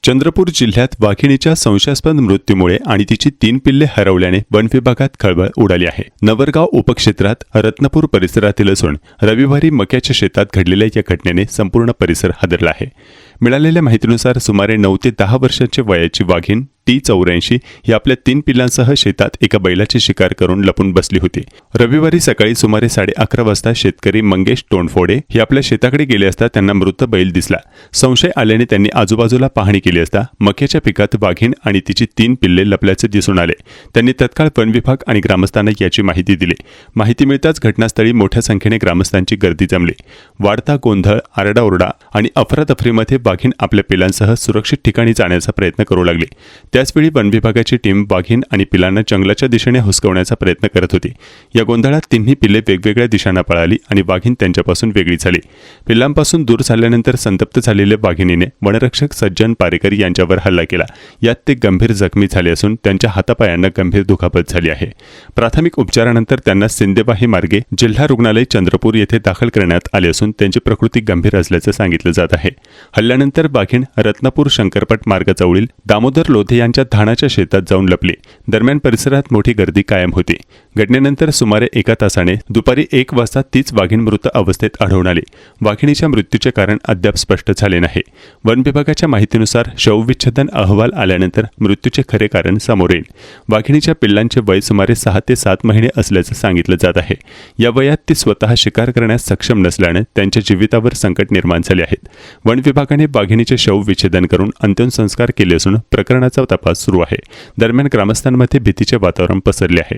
चंद्रपूर जिल्ह्यात वाघिणीच्या संशयास्पद मृत्यूमुळे आणि तिची 3 पिल्ले हरवल्याने वन विभागात खळबळ उडाली आहे। नवरगाव उपक्षेत्रात रत्नपूर परिसरातील असून रविवारी मक्याच्या शेतात घडलेल्या या घटनेने संपूर्ण परिसर हादरला आहे। मिळालेल्या माहितीनुसार सुमारे 9 ते 10 वर्षांच्या वयाची वाघीण T84 ही आपल्या 3 पिल्लांसह शेतात एका बैलाची शिकार करून लपून बसली होती। रविवारी सकाळी सुमारे 11:30 वाजता शेतकरी मंगेश तोंडफोडे हे आपल्या शेताकडे गेले असता त्यांना मृत बैल दिसला। संशय आल्याने त्यांनी आजूबाजूला पाहणी केली असता मक्याच्या पिकात वाघीण आणि तिची 3 पिल्ले लपल्याचे दिसून आले। त्यांनी तत्काळ वन विभाग आणि ग्रामस्थांना याची माहिती दिली। माहिती मिळताच घटनास्थळी मोठ्या संख्येने ग्रामस्थांची गर्दी जमली। वाढता गोंधळ, आरडाओरडा आणि अफरातफरीमध्ये वाघीण आपल्या पिलांसह सुरक्षित ठिकाणी जाण्याचा प्रयत्न करू लागली। त्याचवेळी वन विभागाची टीम वाघीण आणि पिलांना जंगलाच्या दिशेने हुसकवण्याचा प्रयत्न करत होती। या गोंधळात तिन्ही पिल्ले वेगवेगळ्या दिशांना पळाली आणि वाघीण त्यांच्यापासून वेगळी झाली। पिल्लांपासून दूर झाल्यानंतर संतप्त झालेल्या वाघिणीने वनरक्षक सज्जन पारेकर यांच्यावर हल्ला केला। यात ते गंभीर जखमी झाले असून त्यांच्या हातापायांना गंभीर दुखापत झाली आहे। प्राथमिक उपचारानंतर त्यांना सिंदेवाही मार्गे जिल्हा रुग्णालय चंद्रपूर येथे दाखल करण्यात आले असून त्यांची प्रकृती गंभीर असल्याचे सांगितले जात आहे। हल्ल्यानंतर वाघीण रत्नपूर शंकरपट मार्गाजवळील दामोदर लोधे यांच्या धानाच्या शेतात जाऊन लपली। दरम्यान परिसरात मोठी गर्दी कायम होती। घटनेनंतर सुमारे 1 तासाने दुपारी 1 वाजता तीच वाघीण मृत अवस्थेत आढळून आली। वाघिणीच्या मृत्यूचे कारण अद्याप स्पष्ट झाले नाही। वन विभागाच्या माहितीनुसार शवविच्छेदन अहवाल आल्यानंतर मृत्यूचे खरे कारण समोर येईल। वाघिणीच्या पिल्लांचे वय सुमारे 6 ते 7 महिने असल्याचे सांगितले जात आहे। या वयात ती स्वतः शिकार करण्यास सक्षम नसल्याने त्यांच्या जीवितावर संकट निर्माण झाले आहेत। वन विभागाने वाघिणीचे शवविच्छेदन करून अंतिम संस्कार केले असून प्रकरणाचा तपास सुरू आहे। दरम्यान ग्रामस्थांमध्ये भीतीचे वातावरण पसरले आहे।